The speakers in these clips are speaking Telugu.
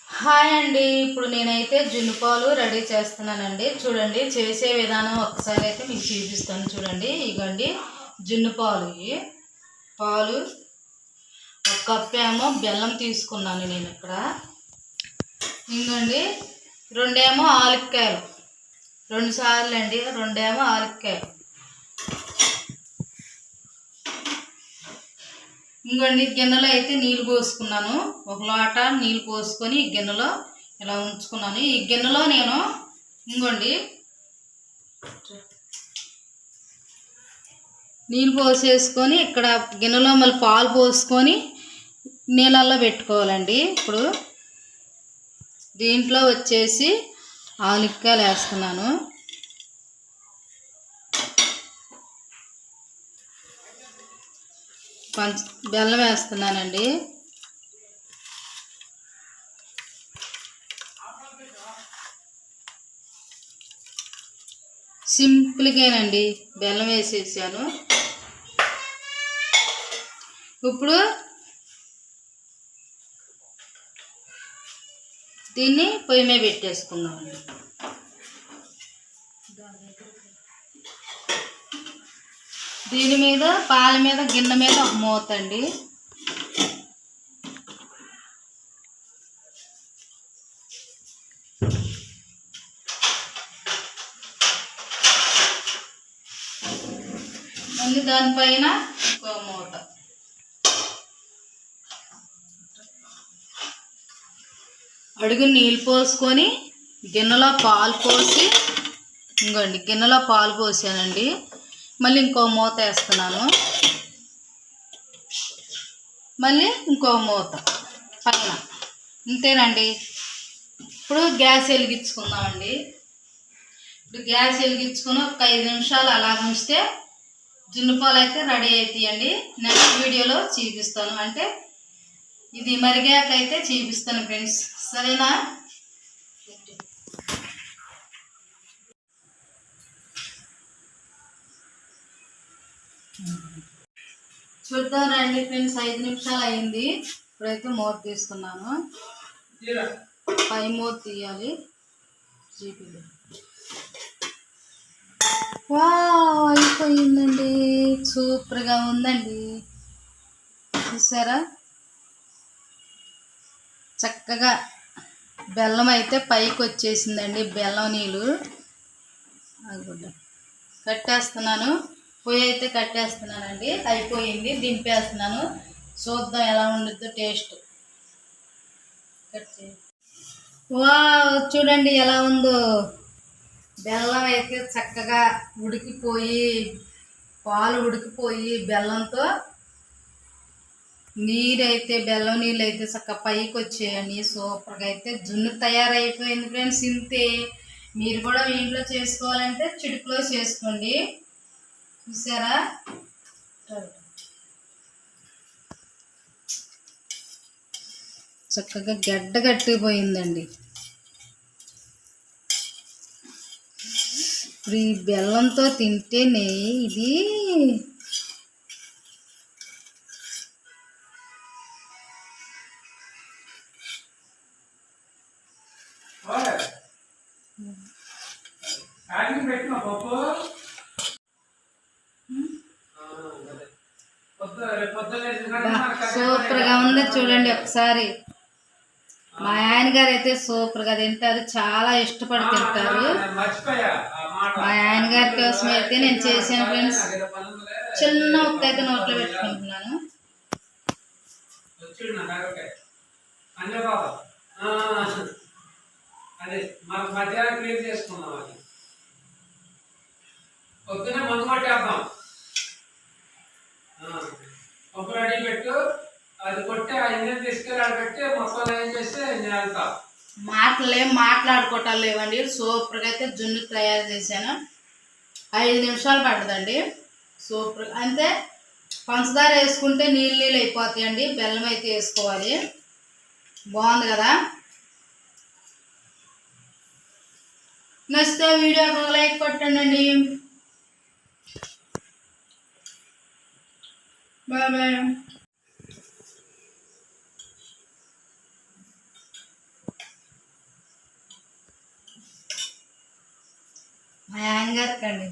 హాయ్ అండి, ఇప్పుడు నేనైతే జున్ను పాలు రెడీ చేస్తున్నానండి. చూడండి చేసే విధానం ఒకసారి అయితే మీకు చూపిస్తాను. చూడండి, ఇగోండి జున్ను పాలు. పాలు ఒక కప్పు ఏమో బెల్లం తీసుకున్నాను నేను ఇక్కడ. ఇంకోండి రెండేమో ఆలుక్కాయలు, 2 సార్లు అండి, రెండేమో ఆలుక్కాయలు. ఇంకోండి గిన్నెలో అయితే నీళ్ళు పోసుకున్నాను. ఒక లోట నీళ్ళు పోసుకొని ఈ గిన్నెలో ఇలా ఉంచుకున్నాను. ఈ గిన్నెలో నేను ఇంకోండి నీళ్ళు పోసేసుకొని ఇక్కడ గిన్నెలో మళ్ళీ పాలు పోసుకొని నీళ్ళల్లో పెట్టుకోవాలండి. ఇప్పుడు దీంట్లో వచ్చేసి ఆలుక్కాయలు వేస్తున్నాను. బెల్లం వేస్తున్నానండి. సింపుల్గానండి, బెల్లం వేసేసాను. ఇప్పుడు దీన్ని పొయ్యి మీద పెట్టేసుకుందామండి. దీని మీద పాల మీద గిన్నె మీద ఒక మూత అండి. మళ్ళీ దానిపైన ఇంకో మూత. అడుగు నీళ్ళు పోసుకొని గిన్నెలో పాలు పోసి ఇంకోండి గిన్నెలో పాలు పోసానండి. మళ్ళీ ఇంకో మూత వేస్తున్నాను. మళ్ళీ ఇంకో మూత పైన. అంతేనండి. ఇప్పుడు గ్యాస్ వెలిగించుకుందామండి. ఇప్పుడు గ్యాస్ వెలిగించుకొని ఒక 5 నిమిషాలు అలా ఉంచితే జున్ను పాలు అయితే రెడీ అవుతాయండి. నెక్స్ట్ వీడియోలో చూపిస్తాను, అంటే ఇది మరిగాకైతే చూపిస్తాను ఫ్రెండ్స్, సరేనా? చూద్దాం రండి ఫ్రెండ్స్, 5 నిమిషాలు అయింది. ఇప్పుడైతే మూత తీస్తున్నాను. పై మూత తీయాలి. వావ్, అయిపోయిందండి. సూపర్గా ఉందండి. చూసారా, చక్కగా బెల్లం అయితే పైకి వచ్చేసిందండి. బెల్లం నీళ్ళు కట్టేస్తున్నాను. పొయ్యి అయితే కట్టేస్తున్నానండి. అయిపోయింది, దింపేస్తున్నాను. చూద్దాం ఎలా ఉండిద్దో టేస్ట్. వావ్, చూడండి ఎలా ఉందో. బెల్లం అయితే చక్కగా ఉడికిపోయి, పాలు ఉడికిపోయి బెల్లంతో నీరైతే బెల్లం నీళ్ళు అయితే చక్కగా పైకి వచ్చేయండి. సూపర్గా అయితే జున్ను తయారైపోయింది ఫ్రెండ్స్. ఇంతే. మీరు కూడా మీ ఇంట్లో చేసుకోవాలంటే చిటికలో చేసుకోండి. చూసారా, చక్కగా గడ్డ కట్టిపోయిందండి. ఇప్పుడు ఈ బెల్లంతో తింటేనే ఇది సూపర్గా ఉంది. చూడండి ఒకసారి. మా ఆయన గారు అయితే సూపర్గా తింటారు, చాలా ఇష్టపడి తింటారు. మా ఆయన గారి కోసం అయితే నేను చేశాను ఫ్రెండ్స్. చిన్న ఉప్పు అయితే నోట్లో పెట్టుకుంటున్నాను. పొద్దున మందు పట్టేద్దాం. పప్పు రెడీ పెట్టు, అది కొట్టి ఆ ఇంజన్ తీసుకెళ్ళి పెట్టి మొత్తం ఏం చేస్తే నేను వెళ్తా. మాటలేం మాట్లాడుకోవటాలు లేవండి. సూపర్గా అయితే జున్ను తయారు చేశాను. 5 నిమిషాలు పడుతుందండి. సూపర్. అంతే, పంచదార వేసుకుంటే నీళ్ళు నీళ్ళు అయిపోతాయండి. బెల్లం అయితే వేసుకోవాలి. బాగుంది కదా. నచ్చితే వీడియోకి ఒక లైక్ కొట్టండి. Bye bye. మా ఆయనగారు కండి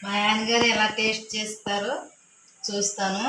మా ఆయనగారు ఎలా టేస్ట్ చేస్తారో చూస్తాను.